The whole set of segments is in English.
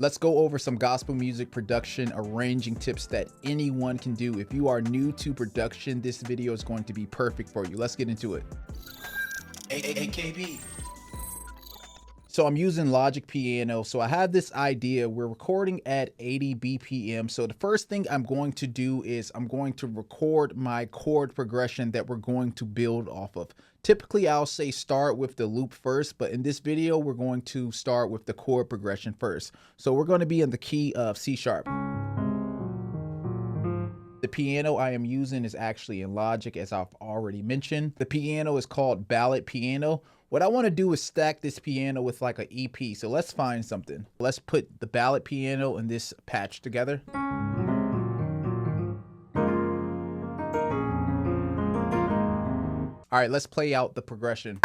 Let's go over some gospel music production arranging tips that anyone can do. If you are new to production, this video is going to be perfect for you. Let's get into it. AKB. So I'm using Logic Piano. So I have this idea. We're recording at 80 BPM. So the first thing I'm going to do is I'm going to record my chord progression that we're going to build off of. Typically, I'll say start with the loop first, but in this video, we're going to start with the chord progression first. So we're going to be in the key of C sharp. The piano I am using is actually in Logic, as I've already mentioned. The piano is called Ballad Piano. What I want to do is stack this piano with like an EP. So let's find something. Let's put the Ballad Piano and this patch together. All right, let's play out the progression.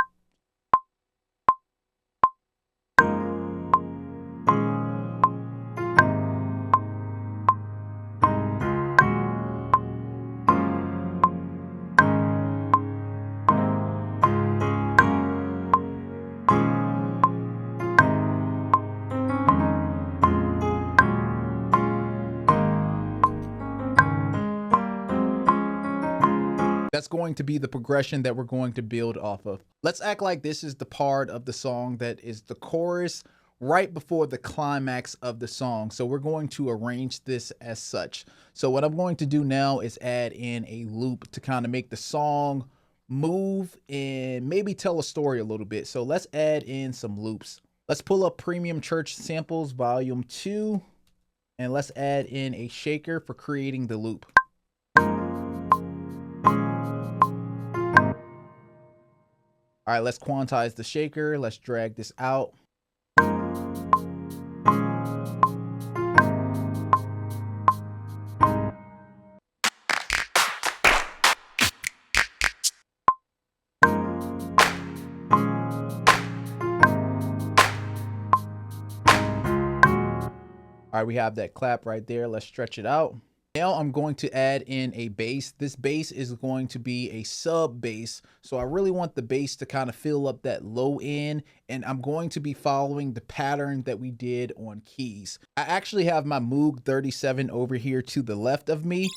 That's going to be the progression that we're going to build off of. Let's act like this is the part of the song that is the chorus right before the climax of the song. So we're going to arrange this as such. So what I'm going to do now is add in a loop to kind of make the song move and maybe tell a story a little bit. So let's add in some loops. Let's pull up Premium Church Samples Volume 2 and let's add in a shaker for creating the loop. All right, let's quantize the shaker. Let's drag this out. All right, we have that clap right there. Let's stretch it out. Now I'm going to add in a bass. This bass is going to be a sub bass. So I really want the bass to kind of fill up that low end, and I'm going to be following the pattern that we did on keys. I actually have my Moog 37 over here to the left of me.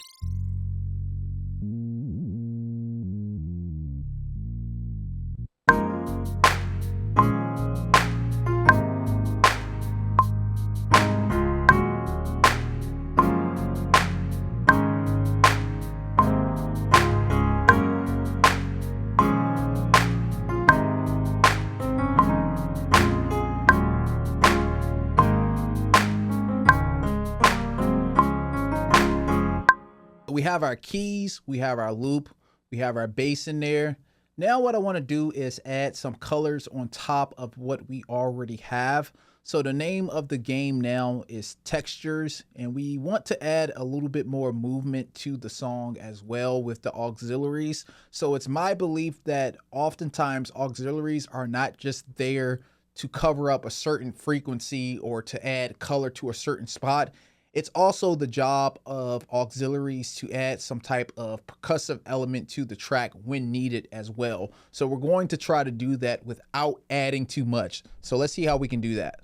We have our keys, we have our loop, we have our bass in there. Now what I want to do is add some colors on top of what we already have. So the name of the game now is Textures, and we want to add a little bit more movement to the song as well with the auxiliaries. So it's my belief that oftentimes auxiliaries are not just there to cover up a certain frequency or to add color to a certain spot. It's also the job of auxiliaries to add some type of percussive element to the track when needed as well. So we're going to try to do that without adding too much. So let's see how we can do that.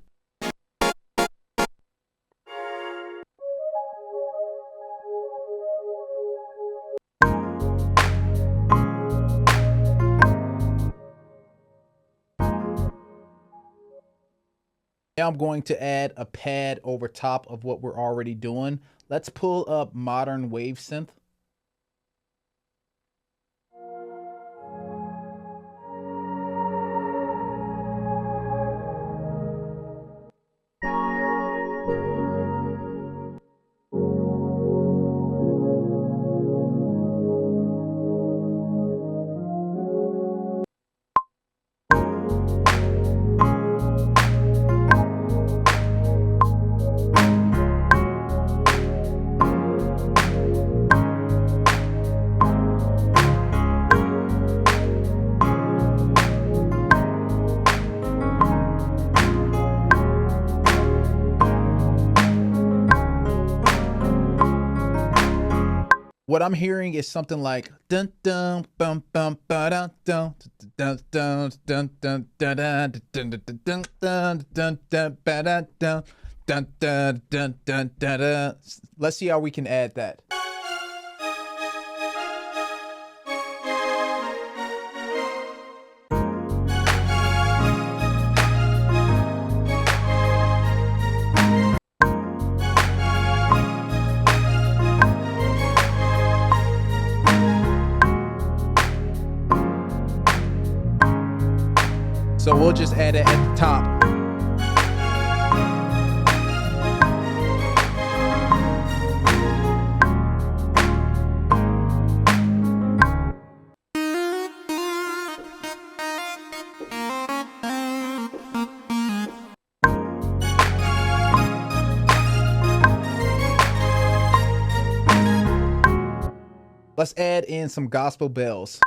Now I'm going to add a pad over top of what we're already doing. Let's pull up Modern Wave Synth. What I'm hearing is something like dun dun bum bum ba dun dun dun dun dun dun dun dun dun dun dun dun dun ba dun dun dun, dun, dun, dun, dun, dun. Let's see how we can add that. So we'll just add it at the top. Let's add in some gospel bells.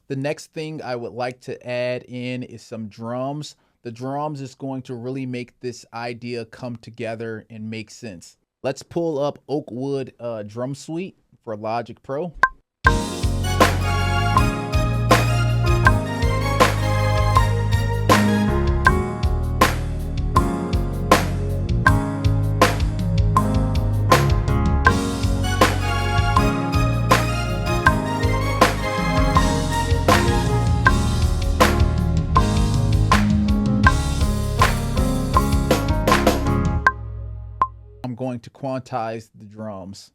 The next thing I would like to add in is some drums. The drums is going to really make this idea come together and make sense. Let's pull up Oakwood Drum Suite for Logic Pro. I'm going to quantize the drums.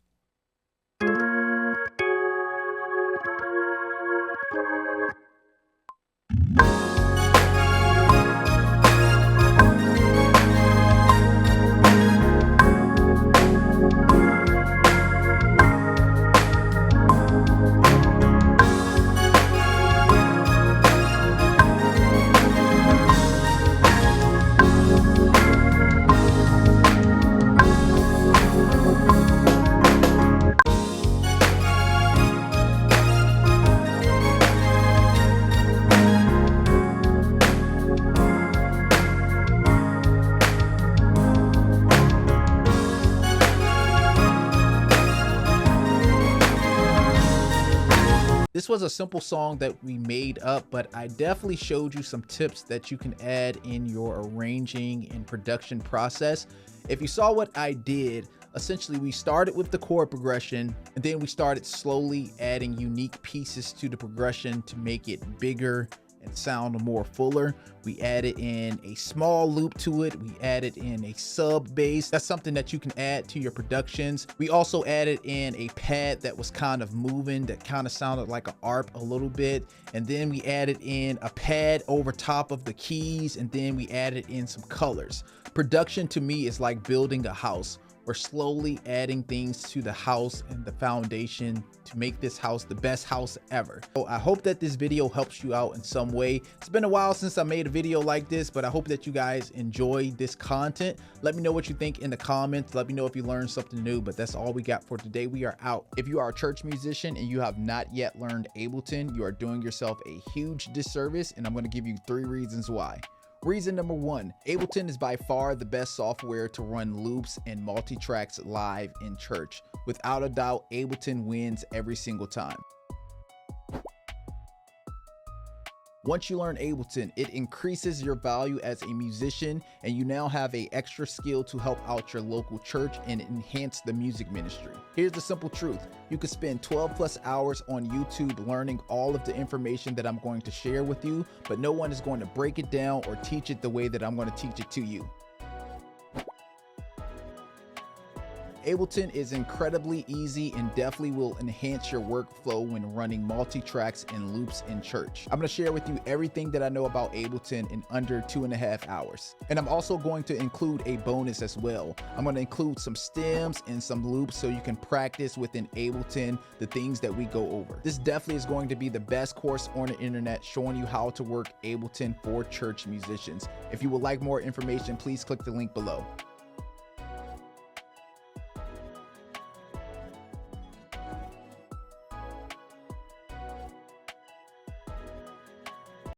This was a simple song that we made up, but I definitely showed you some tips that you can add in your arranging and production process. If you saw what I did, essentially we started with the chord progression and then we started slowly adding unique pieces to the progression to make it bigger and sound more fuller. We added in a small loop to it. We added in a sub bass. That's something that you can add to your productions. We also added in a pad that was kind of moving, that kind of sounded like an ARP a little bit. And then we added in a pad over top of the keys, and then we added in some colors. Production to me is like building a house. We're slowly adding things to the house and the foundation to make this house the best house ever. So I hope that this video helps you out in some way. It's been a while since I made a video like this, but I hope that you guys enjoy this content. Let me know what you think in the comments. Let me know if you learned something new, but that's all we got for today. We are out. If you are a church musician and you have not yet learned Ableton, you are doing yourself a huge disservice, and I'm going to give you 3 reasons why. Reason number 1, Ableton is by far the best software to run loops and multi-tracks live in church. Without a doubt, Ableton wins every single time. Once you learn Ableton, it increases your value as a musician, and you now have an extra skill to help out your local church and enhance the music ministry. Here's the simple truth. You could spend 12+ hours on YouTube learning all of the information that I'm going to share with you, but no one is going to break it down or teach it the way that I'm going to teach it to you. Ableton is incredibly easy and definitely will enhance your workflow when running multi-tracks and loops in church. I'm going to share with you everything that I know about Ableton in under 2.5 hours. And I'm also going to include a bonus as well. I'm going to include some stems and some loops so you can practice within Ableton the things that we go over. This definitely is going to be the best course on the internet showing you how to work Ableton for church musicians. If you would like more information, please click the link below.